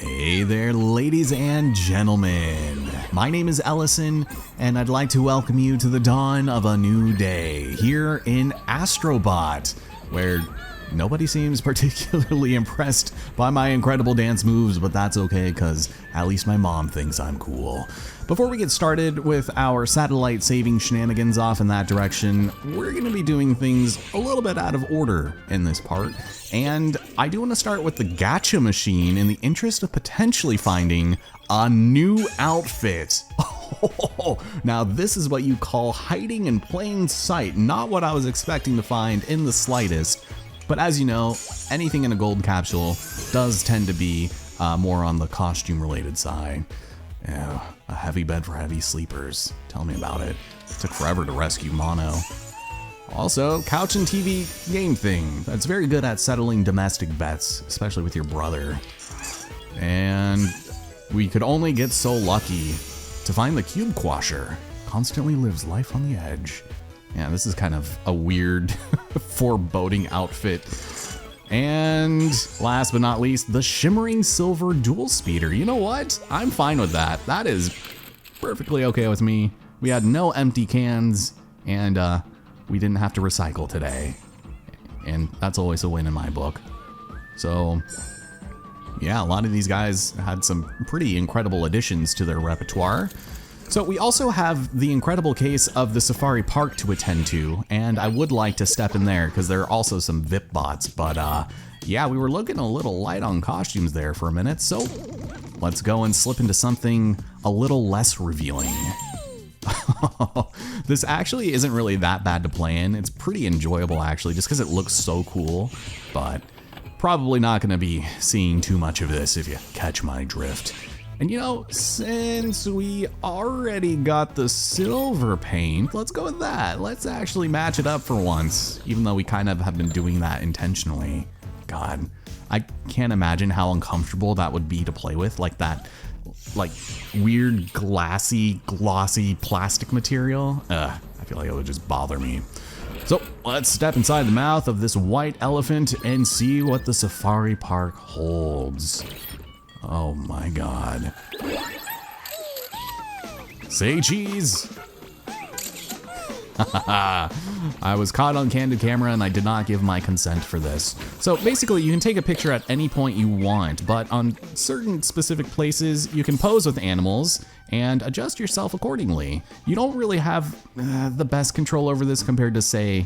Hey there, ladies and gentlemen. My name is Ellison, and I'd like to welcome you to the dawn of a new day here in Astrobot, where nobody seems particularly impressed by my incredible dance moves, but that's okay because at least my mom thinks I'm cool. Before we get started with our satellite saving shenanigans off in that direction, we're going to be doing things a little bit out of order in this part. And I do want to start with the gacha machine in the interest of potentially finding a new outfit. Now this is what you call hiding in plain sight, not what I was expecting to find in the slightest. But as you know, anything in a gold capsule does tend to be more on the costume related side. Yeah, a heavy bed for heavy sleepers. Tell me about it. Took forever to rescue Mono. Also, couch and TV game thing. That's very good at settling domestic bets, especially with your brother. And we could only get so lucky to find the cube quasher. Constantly lives life on the edge. Yeah, this is kind of a weird foreboding outfit. And last but not least, the shimmering silver dual speeder. You know what? I'm fine with that. That is perfectly okay with me. We had no empty cans, and we didn't have to recycle today. And that's always a win in my book. So yeah, a lot of these guys had some pretty incredible additions to their repertoire. So we also have the incredible case of the Safari Park to attend to, and I would like to step in there because there are also some VIP bots, but yeah, we were looking a little light on costumes there for a minute, so let's go and slip into something a little less revealing. This actually isn't really that bad to play in. It's pretty enjoyable actually, just because it looks so cool, but probably not going to be seeing too much of this if you catch my drift. And you know, since we already got the silver paint, let's go with that. Let's actually match it up for once, even though we kind of have been doing that intentionally. God, I can't imagine how uncomfortable that would be to play with, like that, like weird glossy plastic material. I feel like it would just bother me. So let's step inside the mouth of this white elephant and see what the Safari Park holds. Oh my God. Say cheese. I was caught on candid camera and I did not give my consent for this. So basically you can take a picture at any point you want, but on certain specific places you can pose with animals and adjust yourself accordingly. You don't really have the best control over this compared to, say,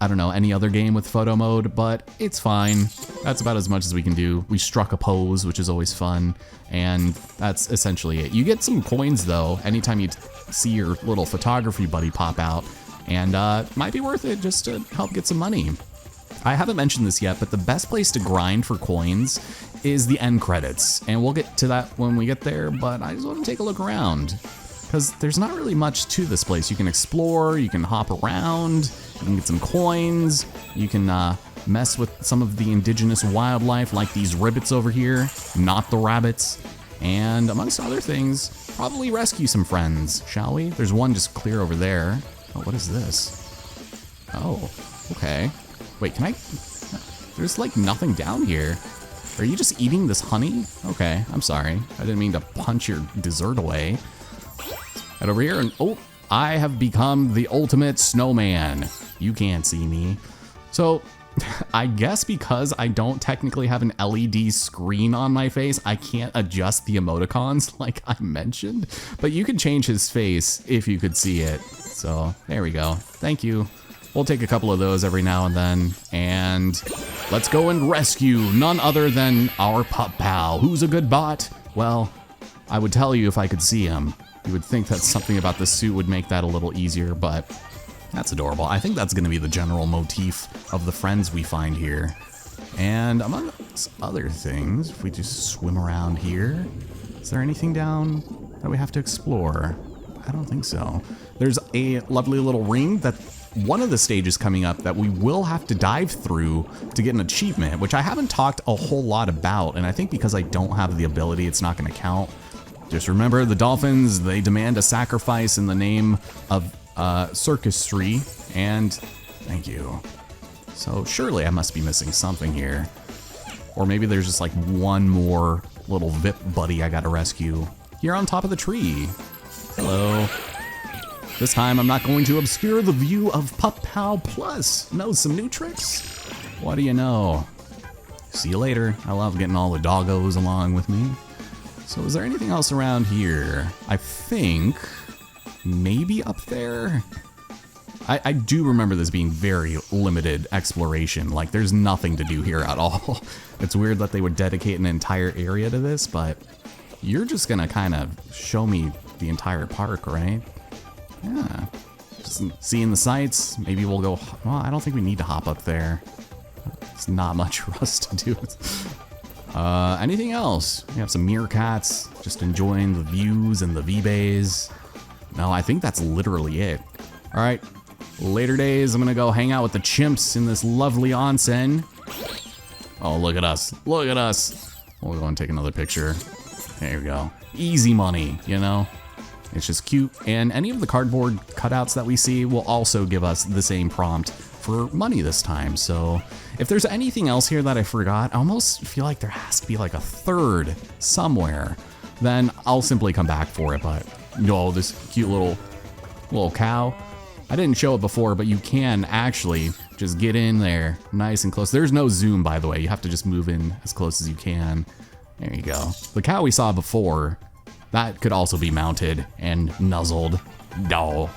I don't know, any other game with photo mode, but it's fine. That's about as much as we can do. We struck a pose, which is always fun, and that's essentially it. You get some coins though, anytime you see your little photography buddy pop out, and might be worth it just to help get some money. I haven't mentioned this yet, but the best place to grind for coins is the end credits, and we'll get to that when we get there, but I just want to take a look around, because there's not really much to this place. You can explore, you can hop around, you can get some coins, you can mess with some of the indigenous wildlife like these ribbits over here, not the rabbits, and amongst other things, probably rescue some friends, shall we? There's one just clear over there. Oh, what is this? Oh, okay. Wait, can I? There's like nothing down here. Are you just eating this honey? Okay, I'm sorry. I didn't mean to punch your dessert away. Head over here and, oh, I have become the ultimate snowman. You can't see me. So I guess because I don't technically have an LED screen on my face, I can't adjust the emoticons like I mentioned, but you can change his face if you could see it. So there we go. Thank you. We'll take a couple of those every now and then, and let's go and rescue none other than our pup pal. Who's a good bot? Well, I would tell you if I could see him. You would think that something about the suit would make that a little easier, but that's adorable. I think that's going to be the general motif of the friends we find here. And among other things, if we just swim around here, is there anything down that we have to explore? I don't think so. There's a lovely little ring that one of the stages coming up that we will have to dive through to get an achievement, which I haven't talked a whole lot about, and I think because I don't have the ability, it's not going to count. Just remember, the dolphins, they demand a sacrifice in the name of circusry, and thank you. So surely I must be missing something here. Or maybe there's just like one more little VIP buddy I gotta rescue. Here on top of the tree. Hello. This time I'm not going to obscure the view of Pup Pal Plus. No, some new tricks? What do you know? See you later. I love getting all the doggos along with me. So is there anything else around here? I think maybe up there. I do remember this being very limited exploration. Like, there's nothing to do here at all. It's weird that they would dedicate an entire area to this, but you're just gonna kind of show me the entire park, right? Yeah. Just seeing the sights. Maybe we'll go. Well, I don't think we need to hop up there. It's not much for us to do. Anything else? We have some meerkats, just enjoying the views and the V-bays. No, I think that's literally it. All right, later days, I'm gonna go hang out with the chimps in this lovely onsen. Oh, look at us, look at us. We'll go and take another picture. There we go. Easy money, you know? It's just cute, and any of the cardboard cutouts that we see will also give us the same prompt for money this time. So if there's anything else here that I forgot, I almost feel like there has to be like a third somewhere. Then I'll simply come back for it. But no, this cute little cow. I didn't show it before, but you can actually just get in there nice and close. There's no zoom, by the way. You have to just move in as close as you can. There you go. The cow we saw before, that could also be mounted and nuzzled. No,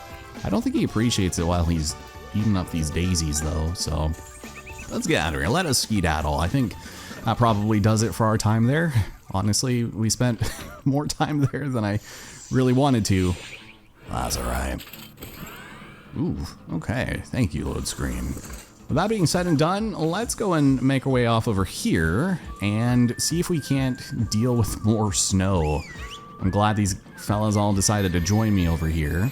I don't think he appreciates it while he's eating up these daisies though, so let's get out of here. Let us skedaddle. I think that probably does it for our time there. Honestly, we spent more time there than I really wanted to. That's all right. Ooh, okay. Thank you, load screen. With that being said and done, let's go and make our way off over here and see if we can't deal with more snow. I'm glad these fellas all decided to join me over here.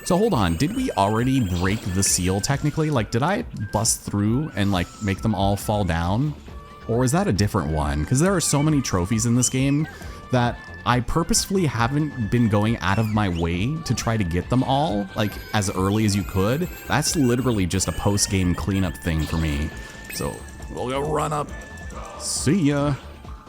So hold on, did we already break the seal technically? Like, did I bust through and like make them all fall down? Or is that a different one? Because there are so many trophies in this game that I purposefully haven't been going out of my way to try to get them all, like, as early as you could. That's literally just a post-game cleanup thing for me. So we'll go run up. See ya.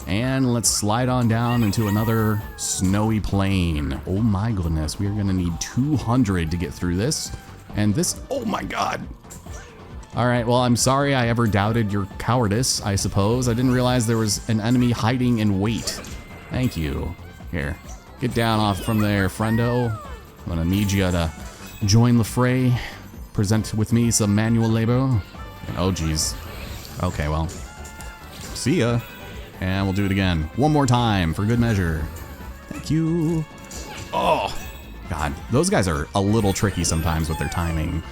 And let's slide on down into another snowy plain. Oh my goodness, we are gonna need 200 to get through this. And this, oh my God. All right, well, I'm sorry I ever doubted your cowardice, I suppose. I didn't realize there was an enemy hiding in wait. Thank you. Here, get down off from there, friendo. I'm gonna need you to join the fray. Present with me some manual labor. And oh geez. Okay, well, see ya. And we'll do it again. One more time for good measure. Thank you. Oh, God. Those guys are a little tricky sometimes with their timing.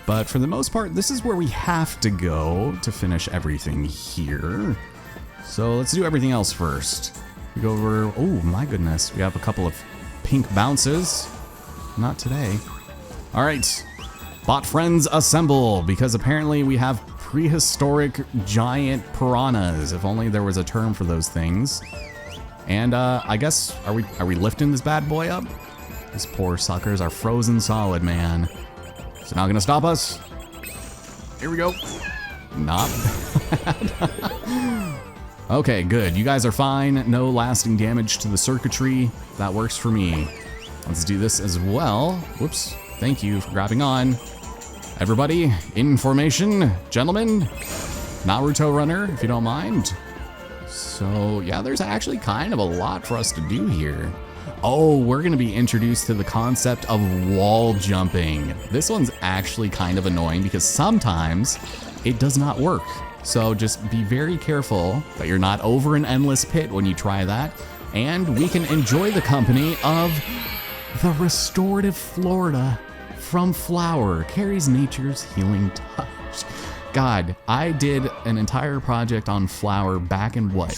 But for the most part, this is where we have to go to finish everything here. So let's do everything else first. We go over, oh my goodness. We have a couple of pink bounces. Not today. All right. Bot friends assemble, because apparently we have prehistoric giant piranhas. If only there was a term for those things. And I guess, are we lifting this bad boy up? These poor suckers are frozen solid, man. Is it not gonna stop us? Here we go. Not bad. Okay, good. You guys are fine. No lasting damage to the circuitry. That works for me. Let's do this as well. Whoops. Thank you for grabbing on. Everybody, in formation, gentlemen. Naruto runner, if you don't mind. So, yeah, there's actually kind of a lot for us to do here. Oh, we're gonna be introduced to the concept of wall jumping. This one's actually kind of annoying because sometimes it does not work. So just be very careful that you're not over an endless pit when you try that. And we can enjoy the company of the restorative Florida from Flower, carries nature's healing touch. God, I did an entire project on Flower back in what,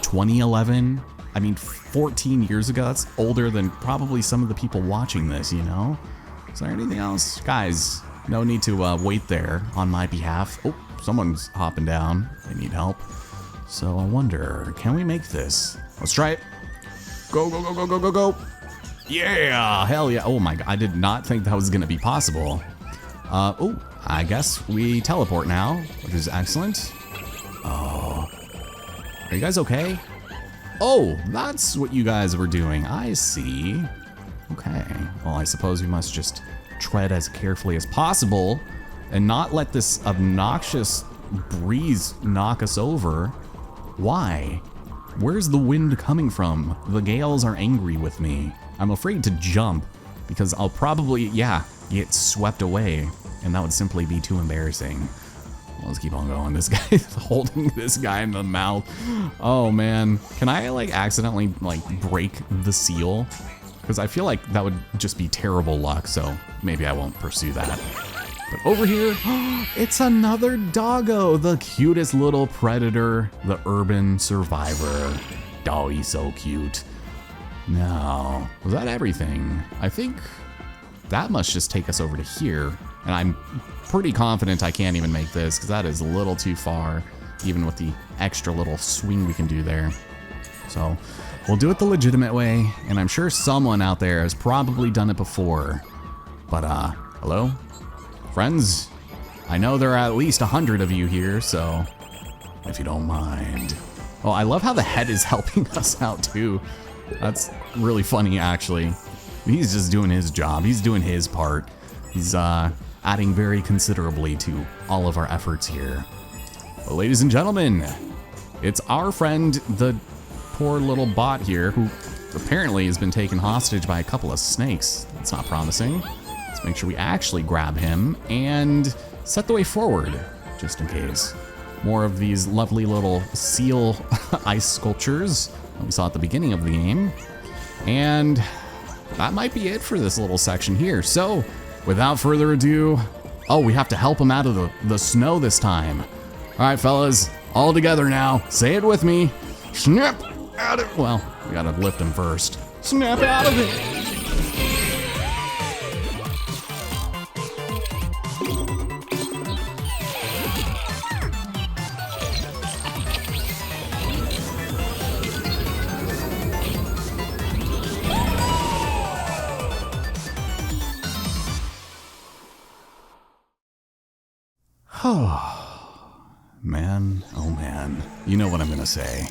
2011? I mean, 14 years ago. That's older than probably some of the people watching this, you know? Is there anything else? Guys, no need to wait there on my behalf. Oh, someone's hopping down. They need help. So I wonder, can we make this? Let's try it. Go, go, go, go, go, go, go. Yeah, hell yeah. Oh my God, I did not think that was gonna be possible. Oh, I guess we teleport now, which is excellent. Oh, are you guys okay? Oh, that's what you guys were doing. I see. Okay, well, I suppose we must just tread as carefully as possible and not let this obnoxious breeze knock us over. Why? Where's the wind coming from? The gales are angry with me. I'm afraid to jump because I'll probably, get swept away, and that would simply be too embarrassing. Well, let's keep on going. This guy is holding this guy in the mouth. Oh man, can I like accidentally like break the seal? Because I feel like that would just be terrible luck, so maybe I won't pursue that. But over here, it's another doggo, the cutest little predator, the urban survivor. Oh, he's so cute. Now, was that everything? I think that must just take us over to here. And I'm pretty confident I can't even make this because that is a little too far, even with the extra little swing we can do there. So we'll do it the legitimate way, and I'm sure someone out there has probably done it before. But hello? Friends? I know there are at least 100 of you here, so if you don't mind. Oh, I love how the head is helping us out too. That's really funny, actually. He's just doing his job. He's doing his part. He's adding very considerably to all of our efforts here. But ladies and gentlemen, it's our friend, the poor little bot here, who apparently has been taken hostage by a couple of snakes. That's not promising. Let's make sure we actually grab him and set the way forward, just in case. More of these lovely little seal ice sculptures that we saw at the beginning of the game. And that might be it for this little section here. So, without further ado, oh, we have to help him out of the snow this time. All right, fellas, all together now. Say it with me. Snap out of, well, we gotta lift him first. Snap out of it. Man, oh man, you know what I'm gonna say.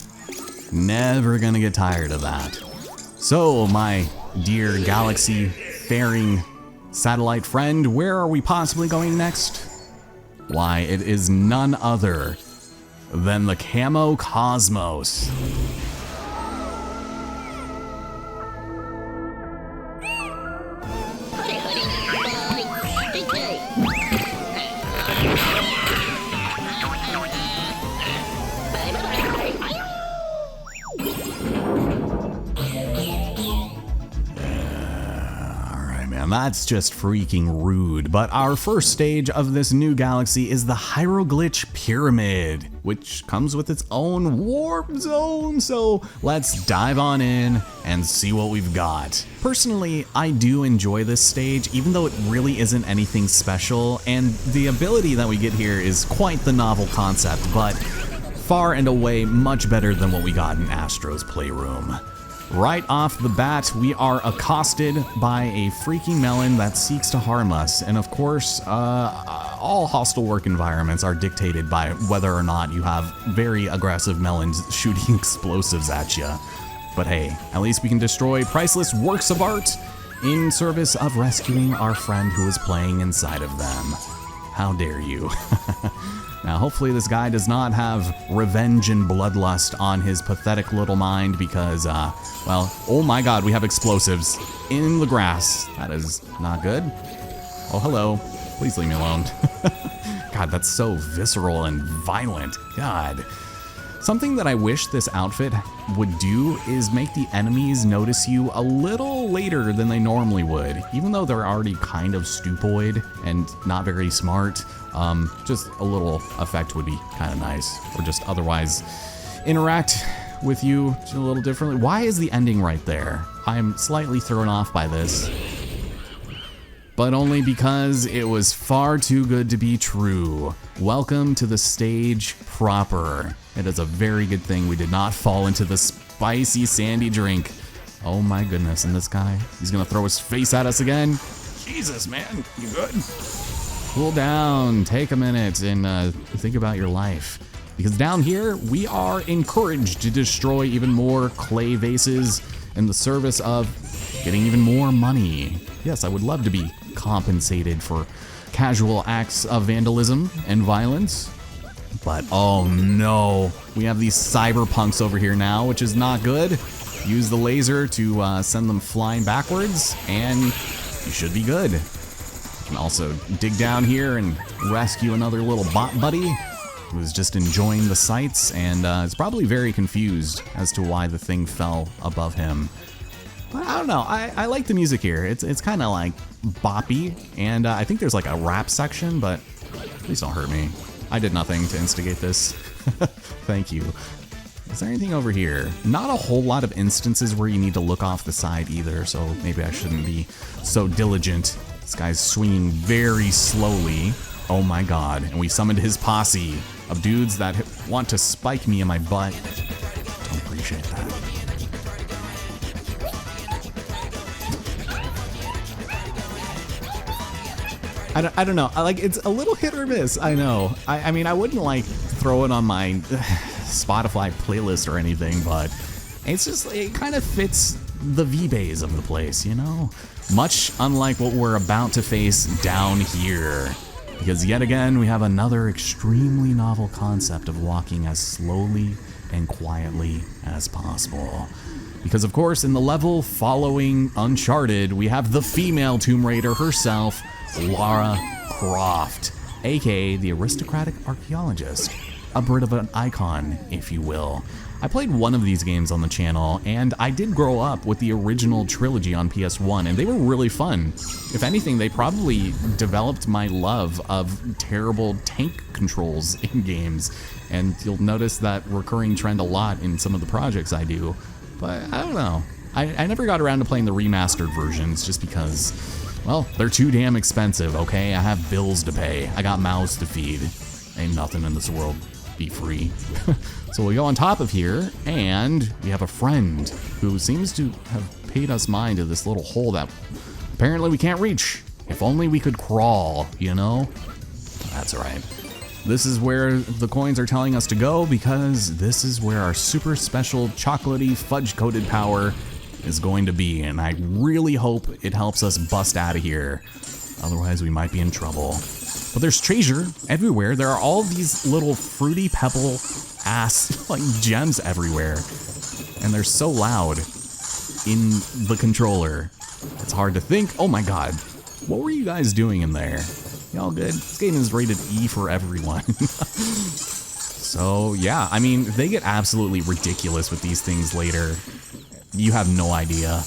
Never gonna get tired of that. So, my dear galaxy-faring satellite friend, where are we possibly going next? Why, it is none other than the Camo Cosmos. That's just freaking rude, but our first stage of this new galaxy is the Hieroglyph Pyramid, which comes with its own warp zone, so let's dive on in and see what we've got. Personally, I do enjoy this stage, even though it really isn't anything special, and the ability that we get here is quite the novel concept, but far and away much better than what we got in Astro's Playroom. Right off the bat, we are accosted by a freaking melon that seeks to harm us. And of course, all hostile work environments are dictated by whether or not you have very aggressive melons shooting explosives at you. But hey, at least we can destroy priceless works of art in service of rescuing our friend who is playing inside of them. How dare you? Now, hopefully this guy does not have revenge and bloodlust on his pathetic little mind because, well, oh my god, we have explosives in the grass. That is not good. Oh, hello. Please leave me alone. God, that's so visceral and violent. God. Something that I wish this outfit would do is make the enemies notice you a little later than they normally would. Even though they're already kind of stupoid and not very smart, just a little effect would be kind of nice. Or just otherwise interact with you a little differently. Why is the ending right there? I'm slightly thrown off by this. But only because it was far too good to be true. Welcome to the stage proper. It is a very good thing we did not fall into the spicy sandy drink. Oh my goodness, and this guy, he's gonna throw his face at us again. Jesus, man, you good? Cool down, take a minute and think about your life. Because down here, we are encouraged to destroy even more clay vases in the service of getting even more money. Yes, I would love to be compensated for casual acts of vandalism and violence. But oh no, we have these cyberpunks over here now, which is not good. Use the laser to send them flying backwards, and you should be good. You can also dig down here and rescue another little bot buddy who's just enjoying the sights and is probably very confused as to why the thing fell above him. But I don't know, I like the music here. It's kind of like boppy, and I think there's like a rap section, but please don't hurt me. I did nothing to instigate this. Thank you. Is there anything over here? Not a whole lot of instances where you need to look off the side either, so maybe I shouldn't be so diligent. This guy's swinging very slowly. Oh my god. And we summoned his posse of dudes that want to spike me in my butt. Don't appreciate that. I don't know. It's a little hit or miss, I know. I mean, I wouldn't like throw it on my Spotify playlist or anything, but it's just, it kind of fits the V-Bays of the place, you know? Much unlike what we're about to face down here. Because yet again, we have another extremely novel concept of walking as slowly and quietly as possible. Because of course, in the level following Uncharted, we have the female Tomb Raider herself, Lara Croft, aka the aristocratic archaeologist, a bit of an icon, if you will. I played one of these games on the channel, and I did grow up with the original trilogy on PS1, and they were really fun. If anything, they probably developed my love of terrible tank controls in games, and you'll notice that recurring trend a lot in some of the projects I do. But I don't know. I never got around to playing the remastered versions just because, well, they're too damn expensive, okay? I have bills to pay. I got mouths to feed. Ain't nothing in this world be free. So we go on top of here, and we have a friend who seems to have paid us mind to this little hole that apparently we can't reach. If only we could crawl, you know? That's all right. This is where the coins are telling us to go, because this is where our super special chocolatey fudge-coated power is going to be, and I really hope it helps us bust out of here. Otherwise, we might be in trouble. But there's treasure everywhere. There are all these little fruity pebble ass like gems everywhere, and they're so loud in the controller. It's hard to think. Oh my god, what were you guys doing in there? Y'all good? This game is rated E for everyone. So yeah, I mean, they get absolutely ridiculous with these things later. You have no idea.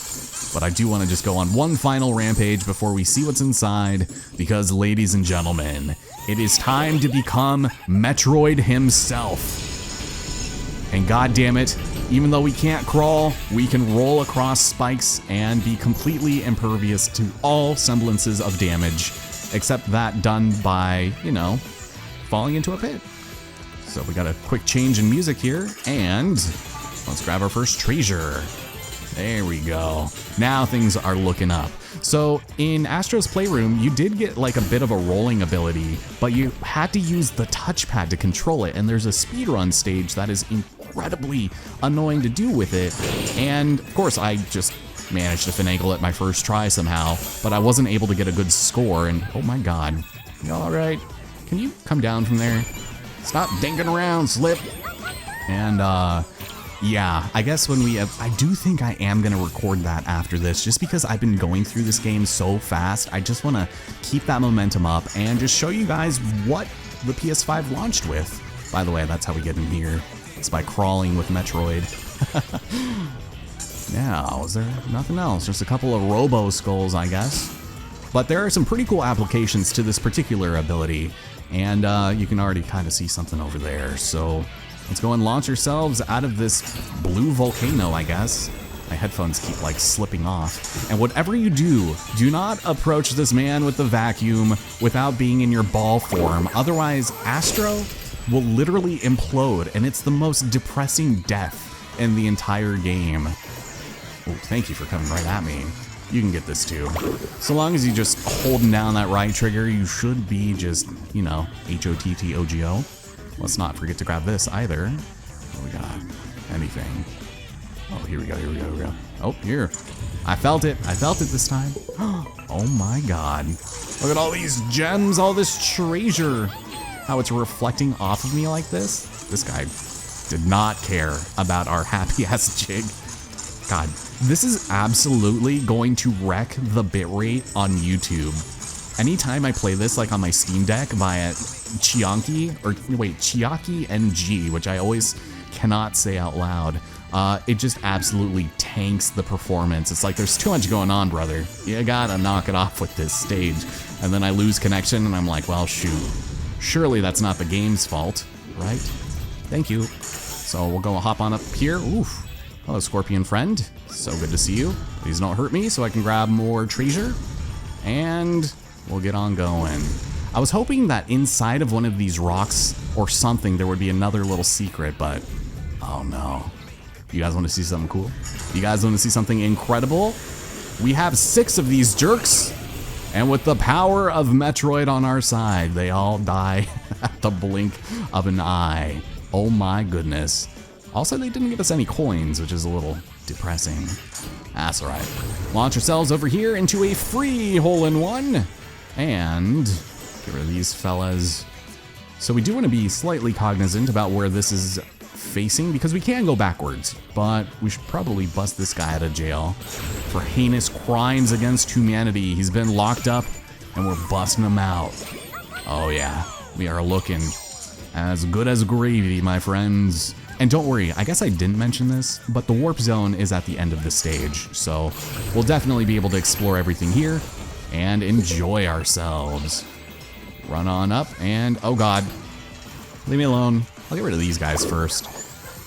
But I do want to just go on one final rampage before we see what's inside, because ladies and gentlemen, it is time to become Metroid himself. And god damn it, even though we can't crawl, we can roll across spikes and be completely impervious to all semblances of damage, except that done by, you know, falling into a pit. So we got a quick change in music here, and let's grab our first treasure. There we go. Now things are looking up. So in Astro's Playroom, you did get like a bit of a rolling ability, but you had to use the touchpad to control it, and there's a speedrun stage that is incredibly annoying to do with it. And of course, I just managed to finagle it my first try somehow, but I wasn't able to get a good score, and oh my god. You all right? Can you come down from there? Stop dinking around, Slip. And yeah, I guess when we have, I do think I am going to record that after this, just because I've been going through this game so fast. I just want to keep that momentum up and just show you guys what the PS5 launched with. By the way, that's how we get in here. It's by crawling with Metroid. Now, is there nothing else? Just a couple of Robo Skulls, I guess. But there are some pretty cool applications to this particular ability, and you can already kind of see something over there. So let's go and launch ourselves out of this blue volcano, I guess. My headphones keep like slipping off. And whatever you do, do not approach this man with the vacuum without being in your ball form. Otherwise, Astro will literally implode, and it's the most depressing death in the entire game. Oh, thank you for coming right at me. You can get this too. So long as you just holding down that right trigger, you should be just, you know, HOTTOGO. let's not forget to grab this either. What we got? Anything? Oh, here we go, here we go, here we go. Oh, here. I felt it this time. Oh my god. Look at all these gems, all this treasure. How it's reflecting off of me like this. This guy did not care about our happy ass jig. God, this is absolutely going to wreck the bitrate on YouTube. Anytime I play this, like on my Steam Deck via Chiaki NG, which I always cannot say out loud, it just absolutely tanks the performance. It's like, there's too much going on, brother. You gotta knock it off with this stage. And then I lose connection and I'm like, well, shoot. Surely that's not the game's fault, right? Thank you. So we'll go hop on up here. Oof. Hello, Scorpion friend. So good to see you. Please don't hurt me so I can grab more treasure. And we'll get on going. I was hoping that inside of one of these rocks or something there would be another little secret, but oh no. You guys want to see something cool? You guys want to see something incredible? We have 6 of these jerks, and with the power of Metroid on our side, they all die at the blink of an eye. Oh my goodness. Also, they didn't give us any coins, which is a little depressing. That's all right. Launch ourselves over here into a free hole-in-one, and get rid of these fellas. So we do want to be slightly cognizant about where this is facing, because we can go backwards, but we should probably bust this guy out of jail for heinous crimes against humanity. He's been locked up, and we're busting him out. Oh yeah, we are looking as good as gravy, my friends. And don't worry, I guess I didn't mention this, but the warp zone is at the end of the stage, so we'll definitely be able to explore everything here and enjoy ourselves. Run on up, and oh god, leave me alone. I'll get rid of these guys first,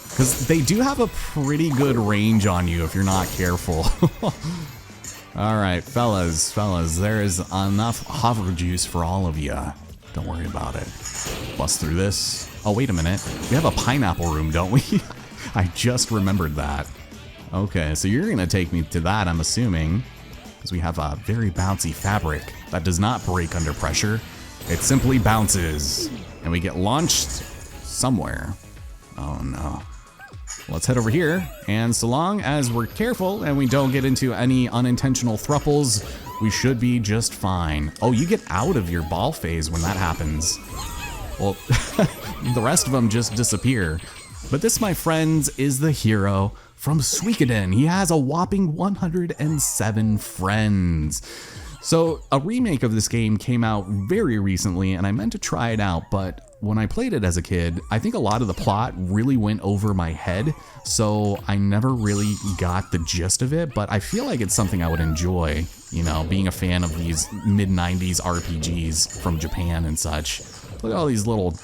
because they do have a pretty good range on you if you're not careful. Alright, fellas, there is enough hover juice for all of you. Don't worry about it. Bust through this. Oh, wait a minute. We have a pineapple room, don't we? I just remembered that. Okay, so you're gonna take me to that, I'm assuming, because we have a very bouncy fabric that does not break under pressure. It simply bounces, and we get launched somewhere. Oh no. Let's head over here, and so long as we're careful and we don't get into any unintentional thruples, we should be just fine. Oh, you get out of your ball phase when that happens. Well, the rest of them just disappear. But this, my friends, is the hero from Suikoden. He has a whopping 107 friends. So a remake of this game came out very recently, and I meant to try it out, but when I played it as a kid, I think a lot of the plot really went over my head, so I never really got the gist of it, but I feel like it's something I would enjoy, you know, being a fan of these mid-90s RPGs from Japan and such. Look at all these little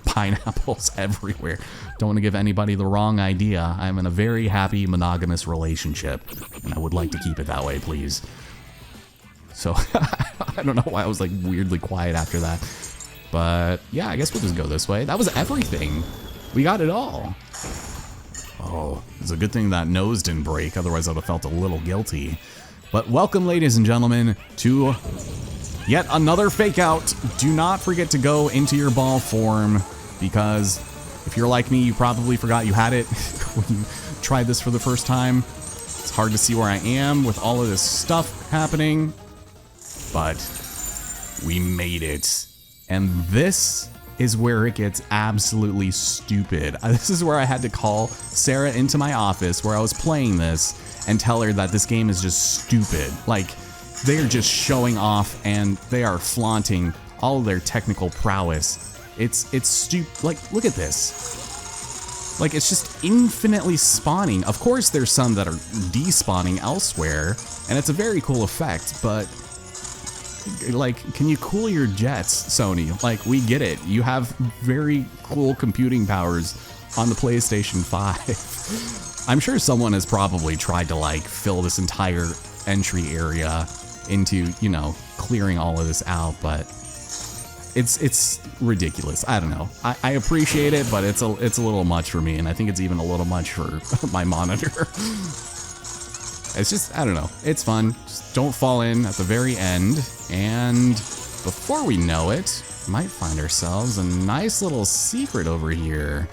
pineapples everywhere. Don't want to give anybody the wrong idea. I'm in a very happy monogamous relationship, and I would like to keep it that way, please. So, I don't know why I was like weirdly quiet after that. But yeah, I guess we'll just go this way. That was everything. We got it all. Oh, it's a good thing that nose didn't break, otherwise I would have felt a little guilty. But welcome, ladies and gentlemen, to yet another fake out. Do not forget to go into your ball form, because if you're like me, you probably forgot you had it when you tried this for the first time. It's hard to see where I am with all of this stuff happening, but we made it. And this is where it gets absolutely stupid. This is where I had to call Sarah into my office where I was playing this and tell her that this game is just stupid. Like, they are just showing off and they are flaunting all of their technical prowess. It's stupid. Like, look at this. Like, it's just infinitely spawning. Of course, there's some that are despawning elsewhere, and it's a very cool effect, but like, can you cool your jets, Sony? Like, we get it. You have very cool computing powers on the PlayStation 5. I'm sure someone has probably tried to, like, fill this entire entry area into, you know, clearing all of this out, but it's ridiculous. I don't know. I appreciate it, but it's a little much for me, and I think it's even a little much for my monitor. It's just, I don't know. It's fun. Just don't fall in at the very end. And before we know it, might find ourselves a nice little secret over here.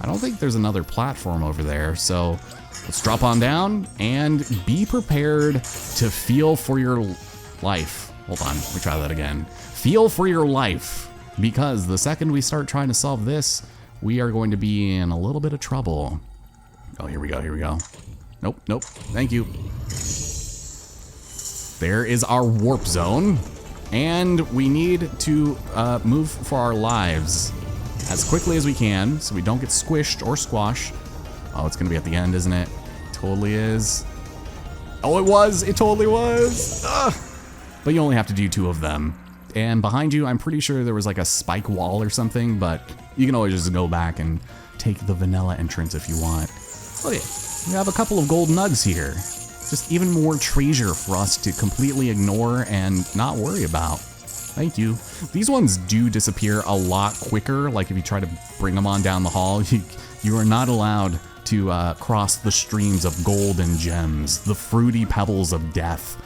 I don't think there's another platform over there, so let's drop on down and be prepared to feel for your life. Hold on, let me try that again. Feel for your life, because the second we start trying to solve this, we are going to be in a little bit of trouble. Oh, here we go, here we go. Nope, nope, thank you. There is our warp zone, and we need to move for our lives as quickly as we can so we don't get squished or squashed. Oh, it's gonna be at the end, isn't it? Totally is. Oh, it was, it totally was. Ugh. But you only have to do 2 of them. And behind you, I'm pretty sure there was like a spike wall or something, but you can always just go back and take the vanilla entrance if you want. Look at, we have a couple of gold nugs here. Just even more treasure for us to completely ignore and not worry about. Thank you. These ones do disappear a lot quicker. Like if you try to bring them on down the hall, you are not allowed to cross the streams of gold and gems, the fruity pebbles of death.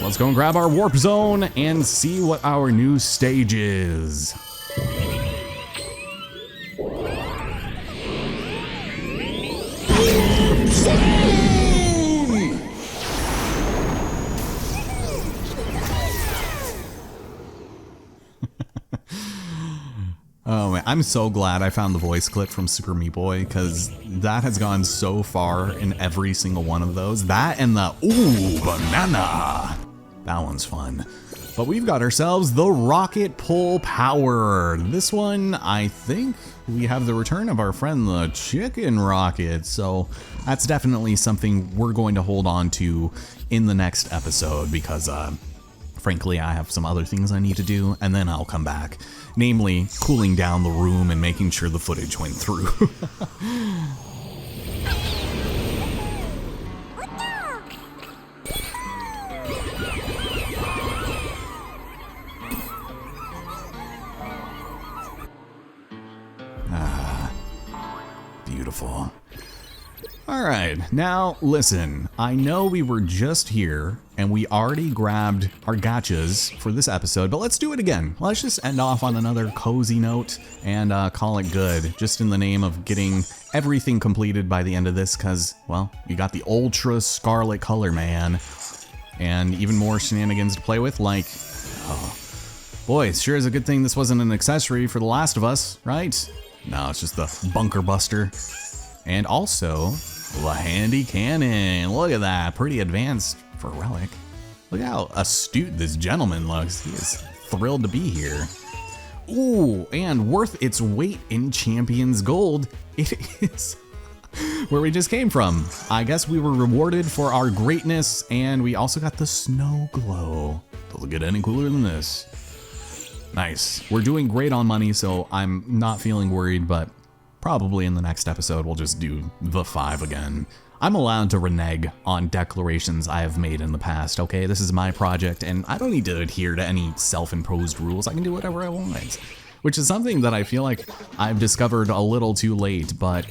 Let's go and grab our warp zone and see what our new stage is. Oh man, I'm so glad I found the voice clip from Super Meat Boy, because that has gone so far in every single one of those. That and the ooh, banana. That one's fun. But we've got ourselves the rocket pull power. This one, I think we have the return of our friend the chicken rocket. So that's definitely something we're going to hold on to in the next episode, because frankly, I have some other things I need to do, and then I'll come back. Namely, cooling down the room and making sure the footage went through. Beautiful. All right, now listen, I know we were just here and we already grabbed our gachas for this episode, but let's do it again. Let's just end off on another cozy note and call it good, just in the name of getting everything completed by the end of this, because, well, you got the ultra scarlet color, man, and even more shenanigans to play with, like, oh, boy, it sure is a good thing this wasn't an accessory for The Last of Us, right? No, it's just the bunker buster. And also, the handy cannon. Look at that, pretty advanced for a relic. Look how astute this gentleman looks. He is thrilled to be here. Ooh, and worth its weight in Champions Gold. It is where we just came from. I guess we were rewarded for our greatness, and we also got the snow glow. Doesn't get any cooler than this. Nice. We're doing great on money, so I'm not feeling worried, but probably in the next episode, we'll just do the 5 again. I'm allowed to renege on declarations I have made in the past, okay? This is my project, and I don't need to adhere to any self-imposed rules. I can do whatever I want, which is something that I feel like I've discovered a little too late, but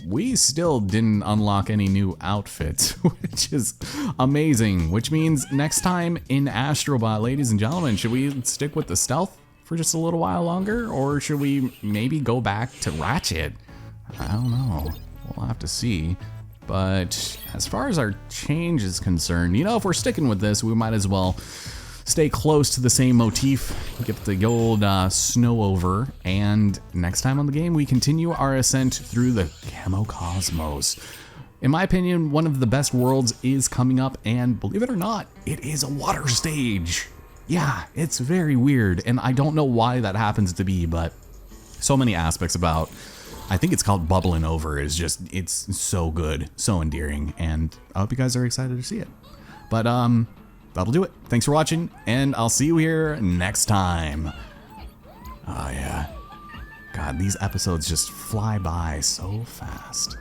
we still didn't unlock any new outfits, which is amazing, which means next time in Astrobot, ladies and gentlemen, should we stick with the stealth for just a little while longer, or should we maybe go back to Ratchet? I don't know. We'll have to see. But as far as our change is concerned, you know, if we're sticking with this, we might as well stay close to the same motif, get the old snow over, and next time on the game, we continue our ascent through the Camo Cosmos. In my opinion, one of the best worlds is coming up, and believe it or not, it is a water stage. Yeah, it's very weird, and I don't know why that happens to be, but so many aspects about, I think it's called Bubbling Over, is just, it's so good, so endearing, and I hope you guys are excited to see it. But, that'll do it. Thanks for watching, and I'll see you here next time. Oh yeah. God, these episodes just fly by so fast.